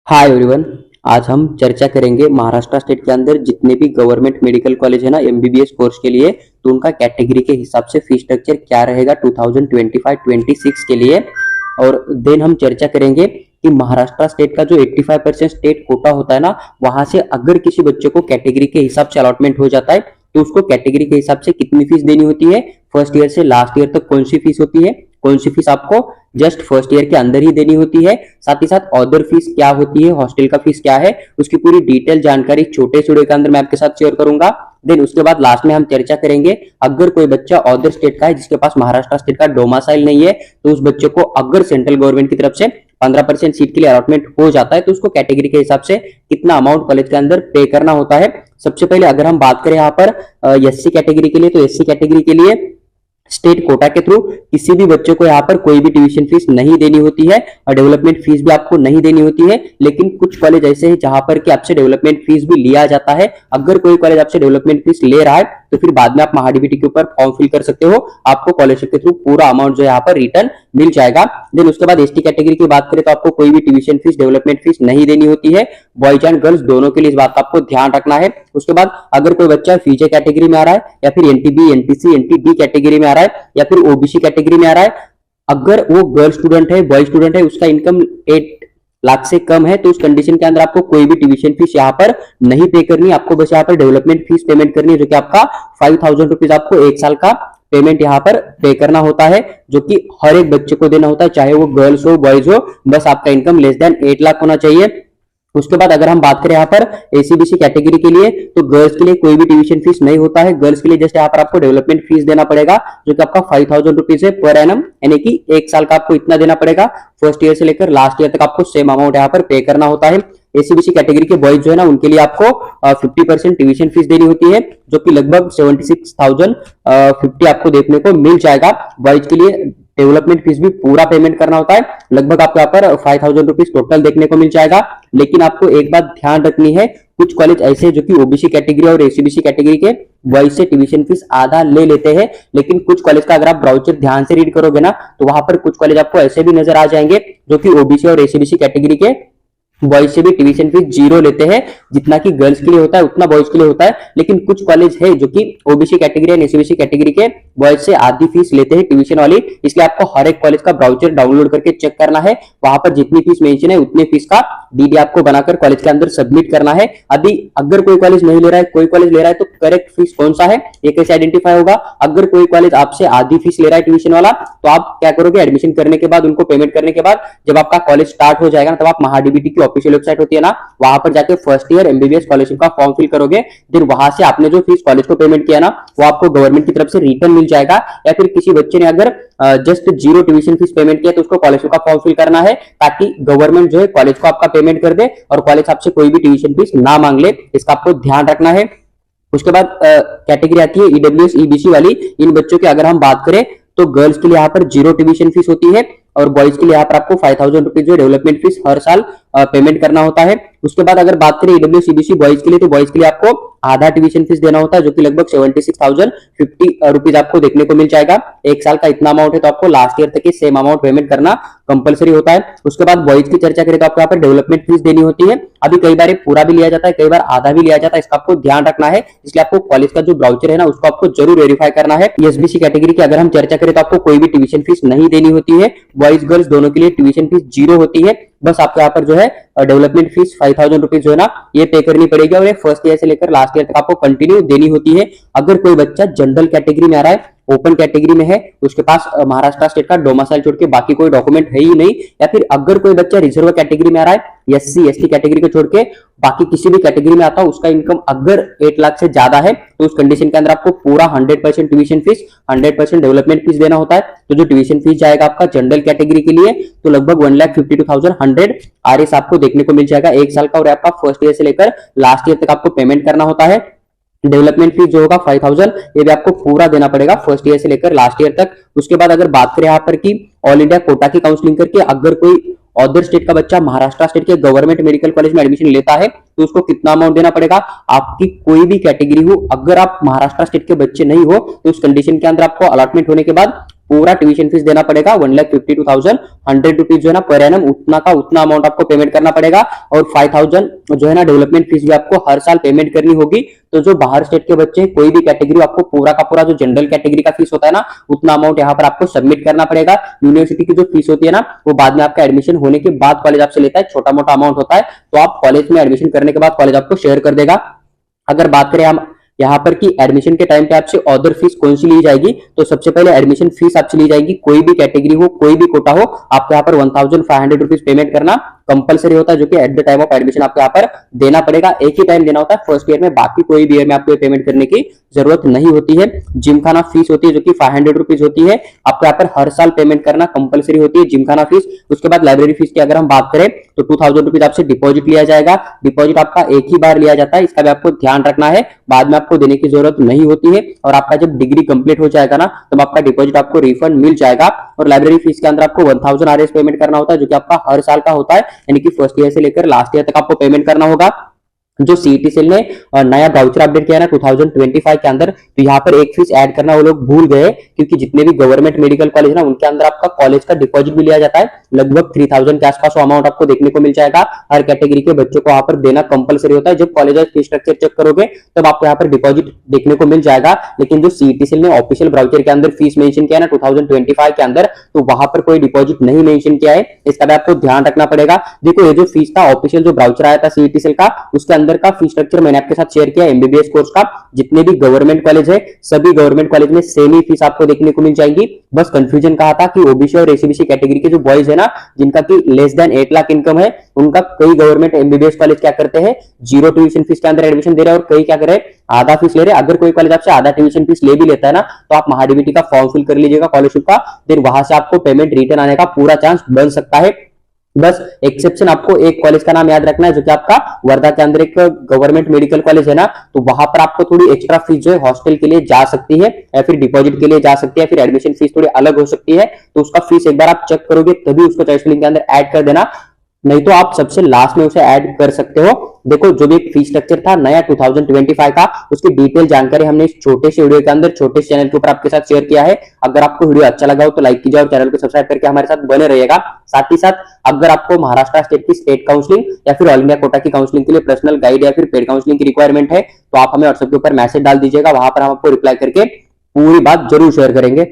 Hi everyone. आज हम चर्चा करेंगे महाराष्ट्र स्टेट के अंदर जितने भी गवर्नमेंट मेडिकल कॉलेज है ना एमबीबीएस कोर्स के लिए, तो उनका कैटेगरी के हिसाब से फीस स्ट्रक्चर क्या रहेगा 2025-26 के लिए। और देन हम चर्चा करेंगे कि महाराष्ट्र स्टेट का जो 85% स्टेट कोटा होता है ना, वहां से अगर किसी बच्चे को कैटेगरी के हिसाब से अलॉटमेंट हो जाता है तो उसको कैटेगरी के हिसाब से कितनी फीस देनी होती है, फर्स्ट ईयर से लास्ट ईयर तक कौन सी फीस होती है, कौन सी फीस आपको जस्ट फर्स्ट ईयर के अंदर ही देनी होती है, साथ ही साथ अदर फीस क्या होती है, हॉस्टल का फीस क्या है, उसकी पूरी डिटेल जानकारी छोटे वीडियो के अंदर मैं आपके साथ शेयर करूंगा। देन उसके बाद लास्ट में हम चर्चा करेंगे अगर कोई बच्चा अदर स्टेट का है जिसके पास महाराष्ट्र स्टेट का डोमासाइल नहीं है, तो उस बच्चे को अगर सेंट्रल गवर्नमेंट की तरफ से 15% सीट के लिए अलॉटमेंट हो जाता है तो उसको कैटेगरी के हिसाब से कितना अमाउंट कॉलेज के अंदर पे करना होता है। सबसे पहले अगर हम बात करें यहाँ पर एससी कैटेगरी के लिए, तो एससी कैटेगरी के लिए स्टेट कोटा के थ्रू किसी भी बच्चे को यहाँ पर कोई भी ट्यूशन फीस नहीं देनी होती है और डेवलपमेंट फीस भी आपको नहीं देनी होती है। लेकिन कुछ कॉलेज ऐसे हैं जहां पर कि आपसे डेवलपमेंट फीस भी लिया जाता है। अगर कोई कॉलेज आपसे डेवलपमेंट फीस ले रहा है तो फिर बाद में आप महाडीबीटी के ऊपर फॉर्म फिल कर सकते हो, आपको कॉलेज के थ्रू पूरा अमाउंट जो है यहाँ पर रिटर्न मिल जाएगा। देन उसके बाद एसटी कैटेगरी की बात करें तो आपको कोई भी ट्यूशन फीस डेवलपमेंट फीस नहीं देनी होती है। बॉयज एंड गर्ल्स दोनों के लिए इस बात का आपको ध्यान रखना है। उसके बाद अगर कोई बच्चा फीजे कैटेगरी में आ रहा है या फिर एनटीबी एनटीसी एनटीडी कैटेगरी में आ रहा है या फिर ओबीसी कैटेगरी में आ रहा है, अगर वो गर्ल स्टूडेंट है बॉय स्टूडेंट है, उसका इनकम 8 लाख से कम है, तो उस कंडीशन के अंदर आपको कोई भी ट्यूशन फीस यहाँ पर नहीं पे करनी, आपको बस यहाँ पर डेवलपमेंट फीस पेमेंट करनी है जो कि आपका 5000 रुपीज आपको एक साल का पेमेंट यहाँ पर पे करना होता है, जो कि हर एक बच्चे को देना होता है, चाहे वो गर्ल्स हो बॉयज हो, बस आपका इनकम लेस देन 8 लाख होना चाहिए। उसके बाद अगर हम बात करें यहाँ पर एसीबीसी कैटेगरी के लिए, तो गर्ल्स के लिए कोई भी ट्यूशन फीस नहीं होता है। गर्ल्स के लिए जस्ट यहाँ पर आपको डेवलपमेंट फीस देना पड़ेगा जो कि आपका 5000 रुपीज है पर एनम, यानी कि एक साल का आपको इतना देना पड़ेगा। फर्स्ट ईयर से लेकर लास्ट ईयर तक आपको सेम अमाउंट यहाँ पर पे करना होता है। एसीबीसी कैटेगरी के बॉयज जो है ना, उनके लिए आपको 50% ट्यूशन फीस देनी होती है जो कि लगभग 76,050 आपको देखने को मिल जाएगा। बॉयज के लिए डेवलपमेंट फीस भी पूरा पेमेंट करना होता है, लगभग आपको यहाँ पर 5000 रुपीज टोटल देखने को मिल जाएगा। लेकिन आपको एक बात ध्यान रखनी है, कुछ कॉलेज ऐसे जो कि ओबीसी कैटेगरी और एसीबीसी कैटेगरी के बॉयज से ट्यूशन फीस आधा ले लेते हैं। लेकिन कुछ कॉलेज का अगर आप ब्राउचर ध्यान से रीड करोगे ना, तो वहां पर कुछ कॉलेज आपको ऐसे भी नजर आ जाएंगे जो कि ओबीसी और एसीबीसी कैटेगरी के बॉयज से भी ट्यूशन फीस 0 लेते हैं, जितना कि गर्ल्स के लिए होता है उतना बॉयज के लिए होता है। लेकिन कुछ कॉलेज है जो कि ओबीसी कैटेगरी और एसीबीसी कैटेगरी के बॉयज से आधी फीस लेते हैं ट्यूशन वाली, इसलिए आपको हर एक कॉलेज का ब्राउचर डाउनलोड करके चेक करना है। वहां पर जितनी फीस मेंशन है उतनी फीस का डीडी आपको बनाकर कॉलेज के अंदर सबमिट करना है। अभी अगर कोई कॉलेज नहीं ले रहा है, कोई कॉलेज ले रहा है, तो करेक्ट फीस कौन सा है ये कैसे आइडेंटिफाई होगा? अगर कोई कॉलेज आपसे आधी फीस ले रहा है ट्यूशन वाला, तो आप क्या करोगे, एडमिशन करने के बाद उनको पेमेंट करने के बाद जब आपका कॉलेज स्टार्ट हो जाएगा तब आप महाडीबीटी की ऑफिशियल वेबसाइट होती है ना, वहां पर जाके फर्स्ट ईयर एमबीबीएस स्कॉलरशिप का फॉर्म फिल करोगे। फिर वहां से आपने जो फीस कॉलेज को पेमेंट किया ना, वो आपको गवर्नमेंट की तरफ से रिटर्न मिल जाएगा। या फिर किसी बच्चे ने अगर जस्ट 0 ट्यूशन फीस पेमेंट किया तो उसको स्कॉलरशिप का फॉर्म फिल करना है, ताकि गवर्नमेंट जो है कॉलेज को आपका पेमेंट कर दे और कॉलेज आपसे कोई भी ट्यूशन फीस ना मांग ले, इसका आपको ध्यान रखना है। उसके बाद कैटेगरी आती है ईडब्ल्यूएस ईबीसी वाली। इन बच्चों की अगर हम बात करें तो गर्ल्स के लिए यहाँ पर 0 ट्यूशन फीस होती है और बॉयज के लिए यहाँ पर आपको 5000 रुपीज जो डेवलपमेंट फीस हर साल पेमेंट करना होता है। उसके बाद अगर बात करें ईडब्ल्यू सीबीसी बॉयज के लिए, तो बॉयज के लिए आपको आधा ट्यूशन फीस देना होता है जो कि लगभग 76,050 रुपीज आपको देखने को मिल जाएगा। एक साल का इतना अमाउंट है तो आपको लास्ट ईयर तक के सेम अमाउंट पेमेंट करना कंपलसरी होता है। उसके बाद बॉयज की चर्चा करें तो आपको यहाँ पर डेवलपमेंट फीस देनी होती है। अभी कई बार पूरा भी लिया जाता है, कई बार आधा भी लिया जाता है, इसका आपको ध्यान रखना है। इसलिए आपको कॉलेज का जो ब्राउचर है ना, उसको आपको जरूर वेरीफाई करना है। एसबीसी कैटेगरी की अगर हम चर्चा करें तो आपको कोई भी ट्यूशन फीस नहीं देनी होती है। बॉयज गर्ल्स दोनों के लिए ट्यूशन फीस 0 होती है। बस आपको यहाँ पर जो है डेवलपमेंट फीस 5000 रुपीज जो है ना, ये पे करनी पड़ेगी और ये फर्स्ट ईयर से लेकर लास्ट ईयर तक आपको कंटिन्यू देनी होती है। अगर कोई बच्चा जनरल कैटेगरी में आ रहा है, ओपन कैटेगरी में है, उसके पास महाराष्ट्र स्टेट का डोमासाइल छोड़ के बाकी कोई डॉक्यूमेंट है ही नहीं, या फिर अगर कोई बच्चा रिजर्व कैटेगरी में आ रहा है, एससी एसटी कैटेगरी को छोड़ के बाकी किसी भी कैटेगरी में आता है, उसका इनकम अगर 8 लाख से ज्यादा है, तो उस कंडीशन के अंदर आपको पूरा 100% ट्यूशन फीस 100% डेवलपमेंट फीस देना होता है। तो जो ट्यूशन फीस जाएगा आपका जनरल कैटेगरी के लिए, तो लगभग 1,52,100 आरएस आपको देखने को मिल जाएगा एक साल का, और आपका फर्स्ट ईयर से लेकर लास्ट ईयर तक आपको पेमेंट करना होता है। डेवलपमेंट फीस जो होगा 5000, ये भी आपको पूरा देना पड़ेगा फर्स्ट ईयर से लेकर लास्ट ईयर तक। उसके बाद अगर बात करें यहाँ पर कि ऑल इंडिया कोटा की काउंसलिंग करके अगर कोई अदर स्टेट का बच्चा महाराष्ट्र स्टेट के गवर्नमेंट मेडिकल कॉलेज में एडमिशन लेता है, तो उसको कितना अमाउंट देना पड़ेगा? आपकी कोई भी कैटेगरी हो, अगर आप महाराष्ट्र स्टेट के बच्चे नहीं हो, तो उस कंडीशन के अंदर आपको अलॉटमेंट होने के बाद पूरा ट्यूशन फीस देना पड़ेगा 1,52,000 ₹100 जो है ना पर एनम, उतना का उतना अमाउंट आपको पेमेंट करना पड़ेगा। और 5,000 जो है ना डेवलपमेंट फीस भी आपको हर साल पेमेंट करनी होगी। तो जो बाहर स्टेट के बच्चे हैं, कोई भी कैटेगरी, आपको पूरा का पूरा जो जनरल कैटेगरी का फीस होता है ना, उतना अमाउंट यहाँ पर आपको सबमिट करना पड़ेगा। यूनिवर्सिटी की जो फीस होती है ना, वो बाद में आपका एडमिशन होने के बाद कॉलेज आपसे लेता है, छोटा मोटा अमाउंट होता है, तो आप कॉलेज में एडमिशन करने के बाद कॉलेज आपको शेयर कर देगा। अगर बात करें हम यहाँ पर कि एडमिशन के टाइम पे आपसे अदर फीस कौन सी ली जाएगी, तो सबसे पहले एडमिशन फीस आपसे ली जाएगी। कोई भी कैटेगरी हो, कोई भी कोटा हो, आपको यहाँ पर 1,500 पेमेंट करना कंपलसरी होता है, जो कि at the time of admission आपको यहाँ पर देना पड़ेगा। एक ही टाइम देना होता है फर्स्ट ईयर में, बाकी कोई भी ईयर में आपको पेमेंट करने की जरूरत नहीं होती है। जिमखाना फीस होती है जो कि 500 रुपीज होती है, आपको यहाँ पर हर साल पेमेंट करना कंपलसरी होती है जिमखाना फीस। उसके बाद लाइब्रेरी फीस की अगर हम बात करें तो 2,000 रुपीज आपसे डिपॉजिट लिया जाएगा। डिपॉजिट आपका एक ही बार लिया जाता है, इसका भी आपको ध्यान रखना है, बाद में आपको देने की जरूरत नहीं होती है। और आपका जब डिग्री कंप्लीट हो जाएगा ना, तब आपका डिपॉजिट आपको रिफंड मिल जाएगा। और लाइब्रेरी फीस के अंदर आपको 1,000 RS पेमेंट करना होता है, जो कि आपका हर साल का होता है, यानी कि फर्स्ट ईयर से लेकर लास्ट ईयर तक आपको पेमेंट करना होगा। जो सीईटी सेल ने नया ब्राउचर अपडेट किया ना 2025 के अंदर, तो यहाँ पर एक फीस ऐड करना वो लोग भूल गए, क्योंकि जितने भी गवर्नमेंट मेडिकल कॉलेज ना, उनके अंदर आपका कॉलेज का डिपॉजिट भी लिया जाता है। लगभग 3,000 के आसपास अमाउंट आपको देखने को मिल जाएगा। हर कैटेगरी के बच्चों को यहाँ पर देना कंपलसरी होता है। जब कॉलेज फीस स्ट्रक्चर चेक करोगे तब आपको यहाँ पर डिपॉजिट देखने को मिल जाएगा। लेकिन जो सीईटी सेल ने ऑफिशियल ब्राउचर के अंदर फीस मेंशन किया ना 2025 के अंदर, तो वहां पर कोई डिपॉजिट नहीं मेंशन किया है, इसका भी आपको ध्यान रखना पड़ेगा। देखो, ये जो फीस था, ऑफिशियल जो ब्राउचर आया था सीईटी सेल का, उसके अंदर का फीस स्ट्रक्चर मैंने आपके साथ शेयर किया। एमबीबीएस कोर्स का जितने भी गवर्नमेंट कॉलेज है, सभी गवर्नमेंट कॉलेज में सेम ही फीस आपको देखने को मिल जाएगी। बस कंफ्यूजन कहा था कि ओबीसी और एसीबीसी कैटेगरी के जो बॉयज है ना, जिनका की लेस देन 8 लाख इनकम है, उनका कई गवर्नमेंट एमबीबीएस कॉलेज क्या करते हैं, जीरो ट्यूशन फीस के अंदर एडमिशन दे रहे हैं, और कई क्या कर रहे हैं, आधा फीस ले रहे हैं। अगर कोई कॉलेज आपसे आधा ट्यूशन फीस ले भी लेता है ना, तो आप महाडीबीटी का फॉर्म फिल कर लीजिएगा स्कॉलरशिप का, फिर वहां से आपको पेमेंट रिटर्न आने का पूरा चांस बन सकता है। बस एक्सेप्शन आपको एक कॉलेज का नाम याद रखना है, जो कि आपका वर्धा के अंदर एक गवर्नमेंट मेडिकल कॉलेज है ना, तो वहां पर आपको थोड़ी एक्स्ट्रा फीस जो है हॉस्टल के लिए जा सकती है, या फिर डिपॉजिट के लिए जा सकती है, फिर एडमिशन फीस थोड़ी अलग हो सकती है। तो उसका फीस एक बार आप चेक करोगे तभी उसको चॉइस लिंक के अंदर ऐड कर देना, नहीं तो आप सबसे लास्ट में उसे ऐड कर सकते हो। देखो, जो भी फीस स्ट्रक्चर था नया 2025 का, उसकी डिटेल जानकारी हमने इस छोटे से वीडियो के अंदर, छोटे से चैनल के ऊपर आपके साथ शेयर किया है। अगर आपको वीडियो अच्छा लगा हो तो लाइक कीजिए और चैनल को सब्सक्राइब करके हमारे साथ बने रहिएगा। साथ ही साथ अगर आपको महाराष्ट्र स्टेट की स्टेट काउंसलिंग या फिर ऑल इंडिया कोटा की काउंसलिंग के लिए पर्सनल गाइड या फिर पेड काउंसलिंग की रिक्वायरमेंट है, तो आप हमें व्हाट्सएप के ऊपर मैसेज डाल दीजिएगा, वहां पर हम आपको रिप्लाई करके पूरी बात जरूर शेयर करेंगे।